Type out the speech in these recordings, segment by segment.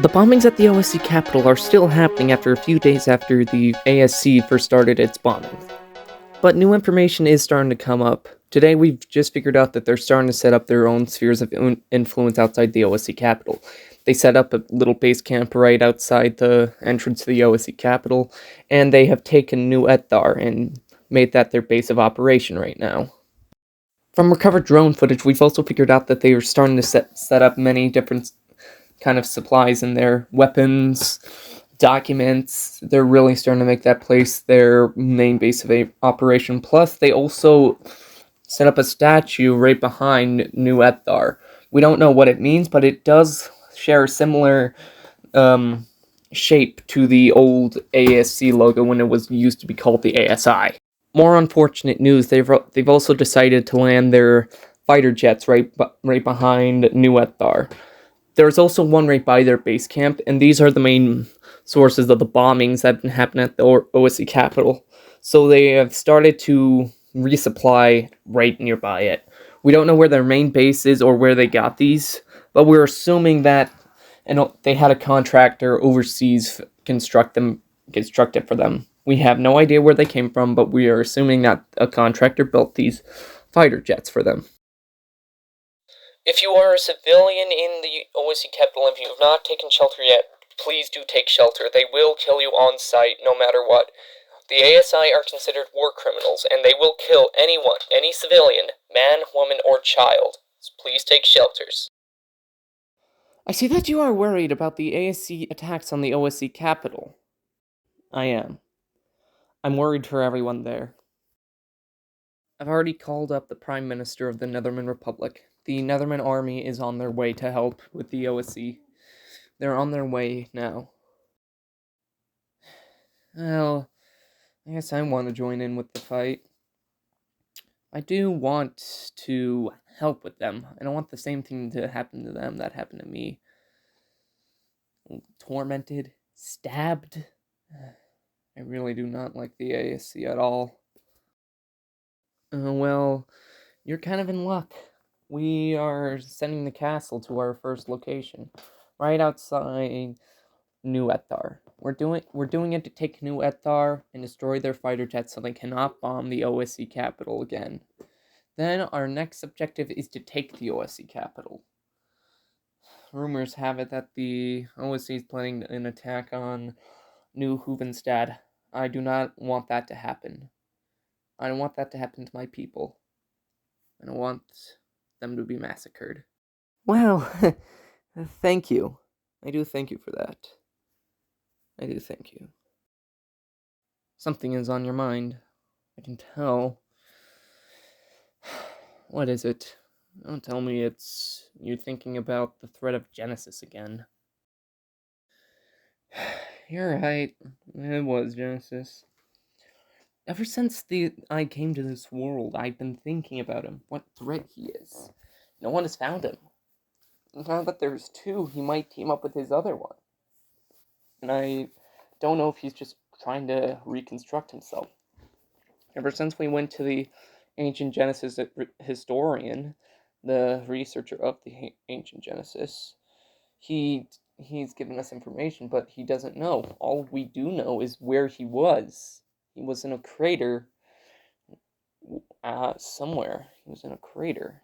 The bombings at the OSE Capitol are still happening after a few days after the ASC first started its bombings. But new information is starting to come up. Today we've just figured out that they're starting to set up their own spheres of influence outside the OSE Capitol. They set up a little base camp right outside the entrance to the OSE Capitol, and they have taken New Ethar and made that their base of operation right now. From recovered drone footage, we've also figured out that they are starting to set up many different kind of supplies in there, weapons, documents. They're really starting to make that place their main base of operation. Plus, they also set up a statue right behind New Ethar. We don't know what it means, but it does share a similar shape to the old ASC logo when it was used to be called the ASI. More unfortunate news, they've also decided to land their fighter jets right behind New Ethar. There's also one right by their base camp, and these are the main sources of the bombings that have been happening at the OSE Capitol. So they have started to resupply right nearby it. We don't know where their main base is or where they got these, but we're assuming that they had a contractor overseas construct it for them. We have no idea where they came from, but we are assuming that a contractor built these fighter jets for them. If you are a civilian in the OSE Capitol and you have not taken shelter yet, please do take shelter. They will kill you on sight no matter what. The ASI are considered war criminals, and they will kill anyone, any civilian, man, woman, or child. So please take shelters. I see that you are worried about the ASC attacks on the OSE Capitol. I am. I'm worried for everyone there. I've already called up the Prime Minister of the Netherman Republic. The Netherman army is on their way to help with the OSE. They're on their way now. Well, I guess I want to join in with the fight. I do want to help with them. I don't want the same thing to happen to them that happened to me. Tormented, stabbed. I really do not like the ASC at all. Well, you're kind of in luck. We are sending the castle to our first location, right outside New Ethar. We're doing it to take New Ethar and destroy their fighter jets so they cannot bomb the OSE Capitol again. Then our next objective is to take the OSE Capitol. Rumors have it that the OSE is planning an attack on New Hovenstad. I do not want that to happen. I don't want that to happen to my people. I don't want them to be massacred. Well, thank you. I do thank you for that. I do thank you. Something is on your mind. I can tell. What is it? Don't tell me it's you thinking about the threat of Genesis again. You're right. It was Genesis. Ever since I came to this world, I've been thinking about him, what threat he is. No one has found him. Now that there's two, he might team up with his other one. And I don't know if he's just trying to reconstruct himself. Ever since we went to the ancient Genesis historian, the researcher of the ancient Genesis, he's given us information, but he doesn't know. All we do know is where he was. He was in a crater somewhere. He was in a crater.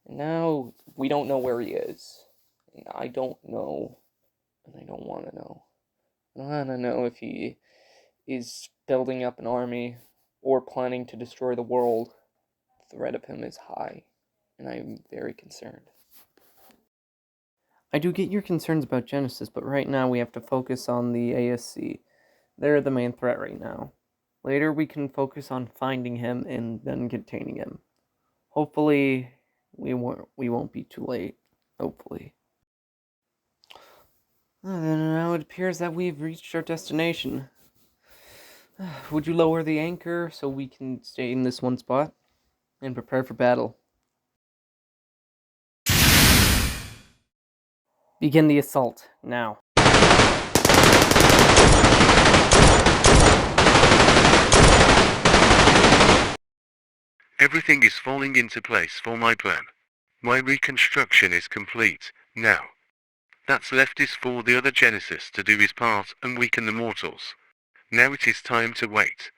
And now we don't know where he is. And I don't know. And I don't want to know. I don't want to know if he is building up an army or planning to destroy the world. The threat of him is high. And I'm very concerned. I do get your concerns about Genesis, but right now we have to focus on the ASC. They're the main threat right now. Later we can focus on finding him and then containing him. Hopefully we won't be too late. Hopefully. Then now it appears that we've reached our destination. Would you lower the anchor so we can stay in this one spot and prepare for battle? Begin the assault now. Everything is falling into place for my plan. My reconstruction is complete now. that's left is for the other Genesis to do his part and weaken the mortals. Now it is time to wait.